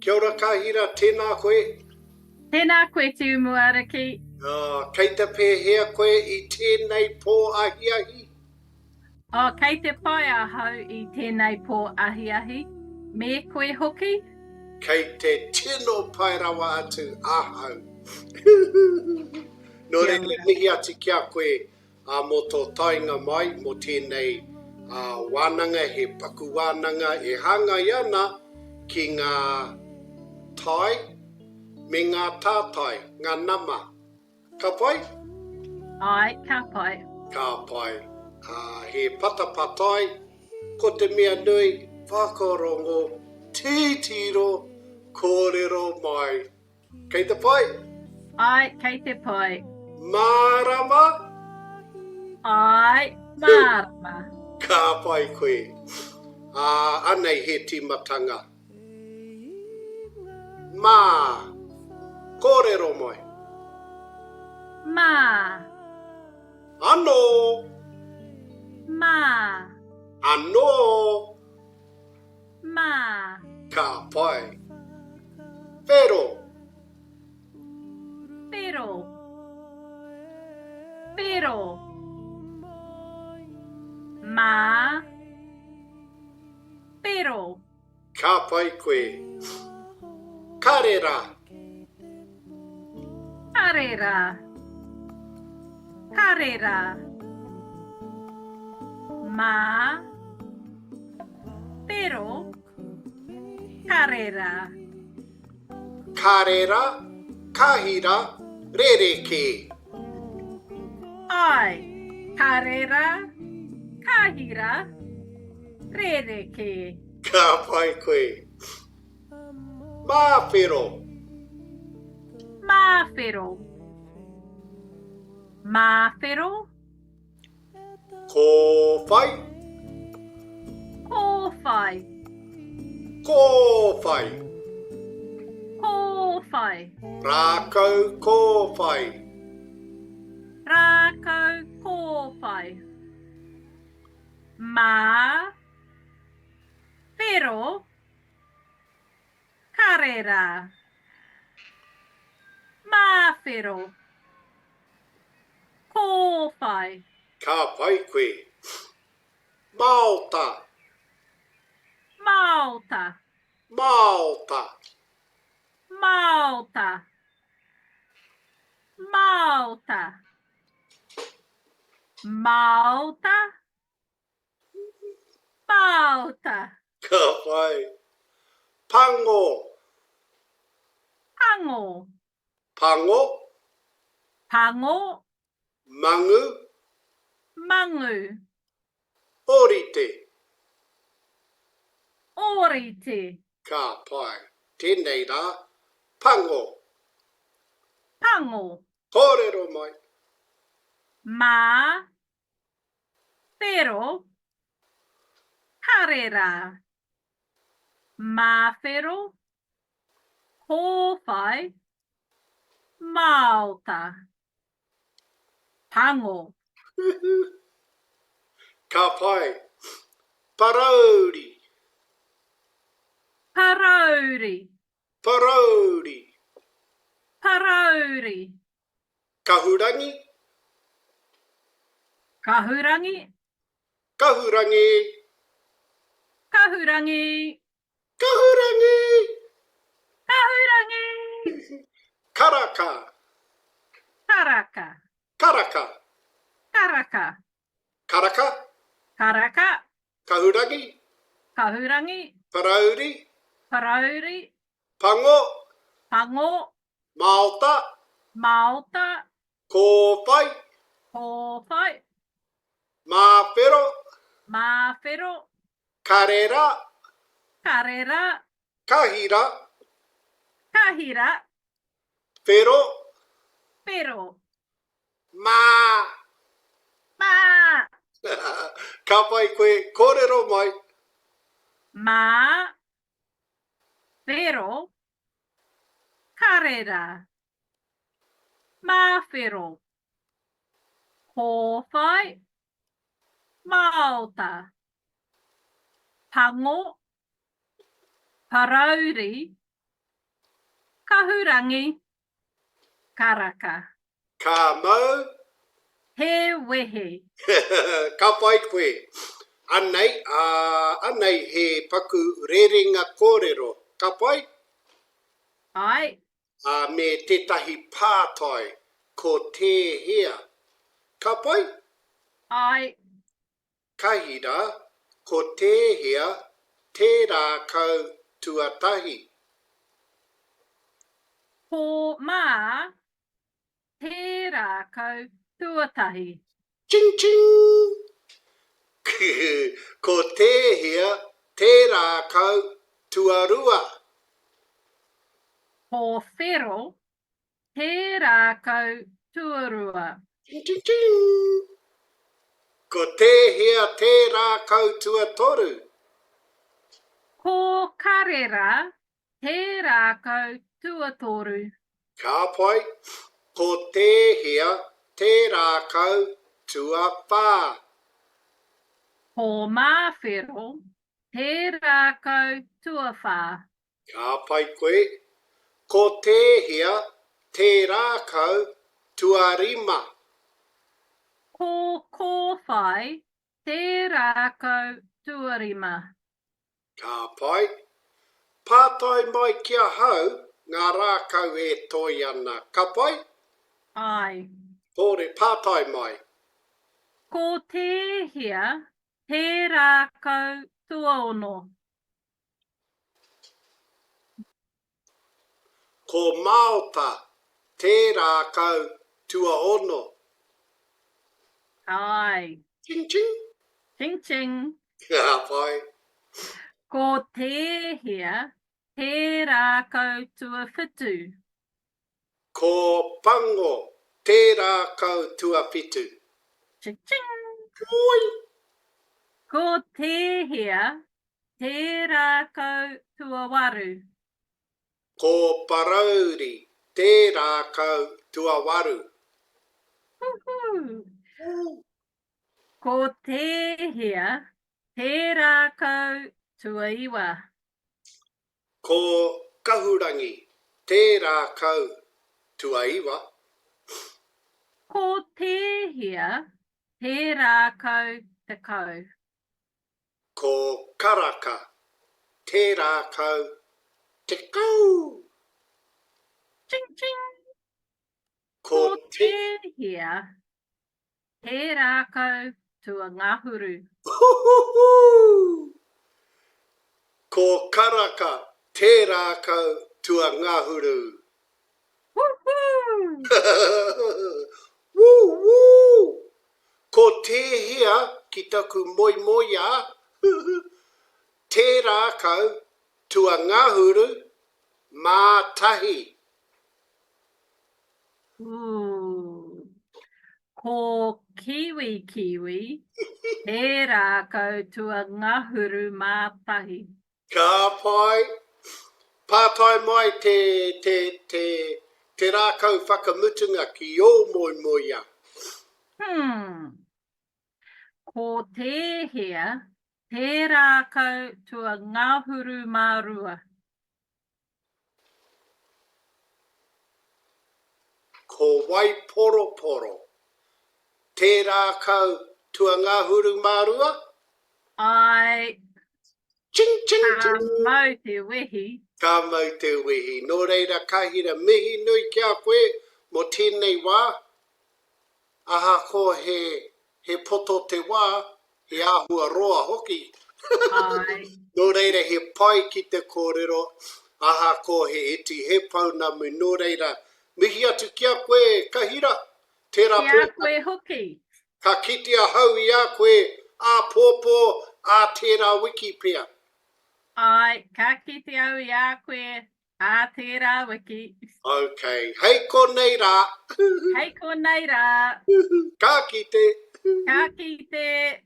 Kia ora Kahira, tēnā koe. Tēnā koe te Umuariki. Kei te pēhea koe I tēnei pō ahiahi. Kei te pai ahau I tēnei pō ahiahi. Me koe hoki? Kei te tino pai rawa atu ahau. No re mihi ati kia koe mō tō tainga mai, mō tēnei wānanga, he paku wānanga e hanga iana ki ngā tai, me ngā tātai, ngā nama. Ka pai? Ai, ka pai. Ka pai. He Patapatai, ko te mea nui, whakarongo, titiro, kōrero mai. Kei te pai? Ai, kei te pai. Mārama? Ai, mārama. Ka pai koe. Anei he timatanga. Mā. Kōrero mai. Mā. Anō. Mā. Anō. Mā. Ka pai. Pero. Pero. Pero. Mā. Pero. Ka pai koe. Karera. Karera. Karera. Mā. Pero. Karera. Karera. Kahira. Rereke. Ai. Karera. Kahira. Rereke. Ka pai koe. Mawhero. Mawhero. Mawhero. Kōwhai. Kōwhai. Kōwhai. Kōwhai. Rākau kōwhai. Rākau kōwhai. Mā. Pero. Karera. Mawhero. Kōwhai. Ka pai koe. Maota. Maota. Maota. Maota. Maota. Maota. Maota. Ka pai. Pango. Pango. Pango. Pango. Mangu. Mangu. Orite. Orite. Ka pai. Tēnei rā. Pango. Pango. Kōrero mai. Mā. Pero. Karera. Mawhero. Kōwhai. Maota. Pango. Ka pai. Parauri. Parauri. Parauri. Parauri. Kahurangi. Kahurangi. Kahurangi. Kahurangi. Kahurangi. Kahurangi. Karaka. Karaka. Karaka. Karaka. Karaka. Karaka. Kahurangi. Kahurangi. Parauri. Parauri. Pango. Pango. Maota. Maota. Kōwhai. Kōwhai. Mawhero. Mawhero. Karera. Karera. Kahira. Kahira. Pero. Pero. Mā. Mā. Ka pai koe. Kōrero mai. Mā. Pero. Karera. Mawhero. Kōwhai. Maota. Pango. Parauri. kahurangi, karaka. Ka mau, He wehe. ka pai koe. Anei he paku rerenga kōrero. Ka pai? Ai, Me tētahi pātai ko te hea. Ka pai? ai, Kahira ko te hea te rākau tuatahi. ko mā, te rākau tuatahi. Ching ching! Ko te hea te rākau tuarua. Ko whero, te rākau tuarua. Ching ching ching! Ko te hea te rākau tuatoru. Ko karera, te rākau tuatoru. Ka pai, ko te hea te rākau tuawhā. Ko mā whero, te rākau tuawhā. Ka pai koe, ko te hea te rākau tuarima. Ko kōwhai, te rākau tuarima. Ka pai, pātai mai kia hau ngā rākau e toi ana. Ka pai, Ai. kore pātai mai. Ko te hea, te rākau tuaono. Ko maota te rākau tuaono. Ai. Ching ching. Ching ching. Ka pai, Ko te hea, te rākau tuawhitu. ko pango te rākau tuawhitu. Ching ching. Oi! Ko te hea, te rākau tuawaru. Ko parauri te rākau tuawaru. Woohoo! Ko te hea, te rākau tuaiwa. Ko kahurangi te rākau tuaiwa. Ko te hea, te rākau tekau. Ko karaka te rākau tekau. Ching ching. Ko Ko te hea, te rākau tua ngahuru. Ko karaka te rākau tua ngahuru. Woohoo! Woo, woo! Ko te hea ki taku moi moia. Te rākau tua ngahuru mātahi. Ooh. Ko kiwi kiwi, te rākau tua ngahuru mātahi. Ka pai, pātai mai te rākau whakamutunga ki o moi moia. Ko te hea, te rākau tua ngahuru mārua. Ko wai poro poro, te rākau tua ngahuru mārua. Ai, Ching, ching, ka ching. mau te wehi. Ka mau te wehi. Nō reira kahira mihi nui kia koe mo tēnei wā. Aha ko he poto te wā, he āhua roa hoki. Ai, Nō reira he pai ki te kōrero. Aha ko he iti he paunamu. Nō reira mihi atu kia koe kahira. Tērā kia pō. koe hoki. Ka kitia hau i a koe a pōpō a tērā wiki pia. Ai, ka kite au i a koe a tērā wiki. Okay, hei konei rā. Hei ko nei rā, Ka kite. ka kite.